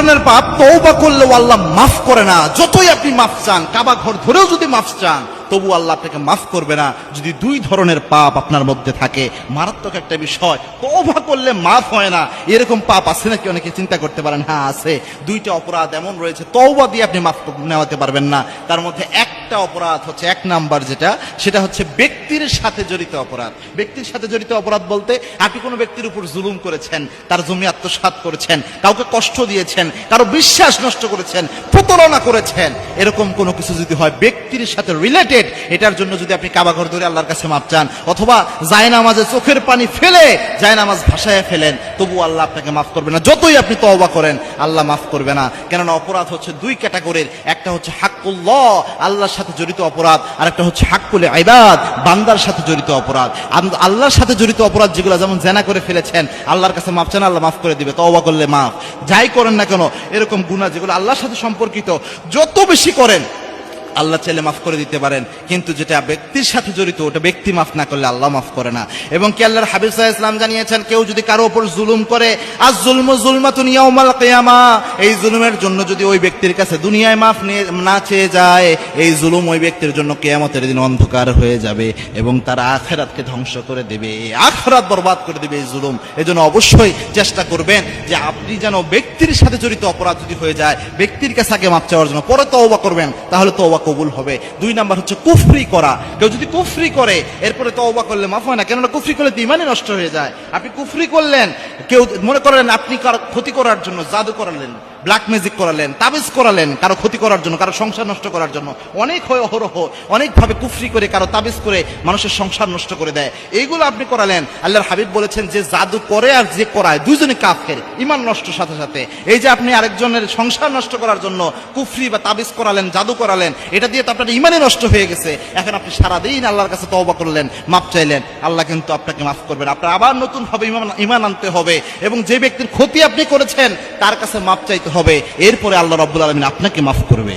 ধরনের পাপ তওবা করলেও আল্লাহ মাফ করে না। যতই আপনি মাফ চান, কাবা ঘর ধরেও যদি মাফ চান, তবু আল্লাহ আপনাকে মাফ করবে না যদি দুই ধরনের পাপ আপনার মধ্যে থাকে। মারাত্মক একটা বিষয়, তওবা করলে মাফ হয় না, এরকম পাপ আছে নাকি? অনেকে চিন্তা করতে পারেন, হ্যাঁ আছে। দুইটা অপরাধ এমন রয়েছে তওবা দিয়ে আপনি মাফ নেওয়াতে পারবেন না। তার মধ্যে একটা অপরাধ হচ্ছে, এক নাম্বার যেটা, সেটা হচ্ছে ব্যক্তির সাথে জড়িত অপরাধ। ব্যক্তির সাথে জড়িত অপরাধ বলতে আপনি কোনো ব্যক্তির উপর জুলুম করেছেন, তার জমি আত্মসাৎ করেছেন, কাউকে কষ্ট দিয়েছেন, কারো বিশ্বাস নষ্ট করেছেন, প্রতারণা করেছেন, এরকম কোনো কিছু যদি হয় ব্যক্তির সাথে রিলেটেড, এটার জন্য যদি আপনি কাবা ঘর ধরে আল্লাহর কাছে মাপ চান, অথবা জায়নামাজে চোখের পানি ফেলে জায়নামাজ ভাসায় ফেলেন, তবু আল্লাহ আপনাকে মাফ করবে না। যতই আপনি তওবা করেন আল্লাহ মাফ করবে না। কেননা অপরাধ হচ্ছে দুই ক্যাটাগরির, একটা হচ্ছে হাক্কুল্লাহ, আল্লাহর সাথে জড়িত অপরাধ, আর একটা হচ্ছে হাক্কুল ইবাদ, বান্দার সাথে জড়িত অপরাধ। আল্লাহর সাথে জড়িত অপরাধ যেগুলো, যেমন জেনা করে ফেলেছেন, আল্লাহর কাছে মাপ চান, আল্লাহ মাফ করে দিবে, তওবা করলে মাফ। যাই করেন না কেন, এরকম গুনাহ যেগুলো আল্লাহর সাথে সম্পর্কিত, যত বেশি করেন আল্লাহ চাইলে মাফ করে দিতে পারেন, কিন্তু যেটা ব্যক্তির সাথে জড়িত, ওটা ব্যক্তি মাফ না করলে আল্লাহ মাফ করে না। এবং কি আল্লাহর হাবিব সাল্লাল্লাহু আলাইহি ওয়াসাল্লাম জানিয়েছেন, কেউ যদি কারো উপর জুলুম করে, আজ জুলমু জুলমাতুন ইয়াউমাল কিয়ামা, এই জুলুমের জন্য যদি ওই ব্যক্তির কাছে দুনিয়ায় মাফ না চেয়ে যায়, এই জুলুম ওই ব্যক্তির জন্য কিয়ামতের দিন অন্ধকার হয়ে যাবে এবং তার আখিরাতকে ধ্বংস করে দেবে, আখিরাত বরবাদ করে দেবে এই জুলুম। এজন্য অবশ্যই চেষ্টা করবেন যে আপনি যেন ব্যক্তির সাথে জড়িত অপরাধ যদি হয়ে যায়, ব্যক্তির কাছে আগে মাফ চাওয়ার জন্য, পরে তওবা করবেন, তাহলে তওবা কবুল হবে। দুই নাম্বার হচ্ছে কুফরি করা। কেউ যদি কুফরি করে এরপরে তওবা করলে মাফ হয় না, কেননা কুফরি করলে তো ঈমানই নষ্ট হয়ে যায়। আপনি কুফরি করলেন, কেউ মনে করলেন আপনি কারো ক্ষতি করার জন্য জাদু করালেন, ব্ল্যাক ম্যাজিক করালেন, তাবিজ করালেন কারো ক্ষতি করার জন্য, কারো সংসার নষ্ট করার জন্য, অনেক হয় অহরহ অনেকভাবে কুফরি করে কারো তাবিজ করে মানুষের সংসার নষ্ট করে দেয়, এইগুলো আপনি করালেন। আল্লাহর হাবিব বলেছেন যে জাদু করে আর যে করায় দুইজনই কাফের, ঈমান নষ্ট সাথে সাথে। এই যে আপনি আরেকজনের সংসার নষ্ট করার জন্য কুফরি বা তাবিজ করালেন, জাদু করালেন, এটা দিয়ে তো আপনার ঈমানই নষ্ট হয়ে গেছে। এখন আপনি সারাদিন আল্লাহর কাছে তওবা করলেন, মাপ চাইলেন, আল্লাহ কিন্তু আপনাকে মাফ করবেন। আপনার আবার নতুন ভাবে ঈমান আনতে হবে এবং যে ব্যক্তির ক্ষতি আপনি করেছেন তার কাছে মাপ চাইতে হবে, এরপরে আল্লাহ রাব্বুল আলামিন আপনাকে মাফ করবে।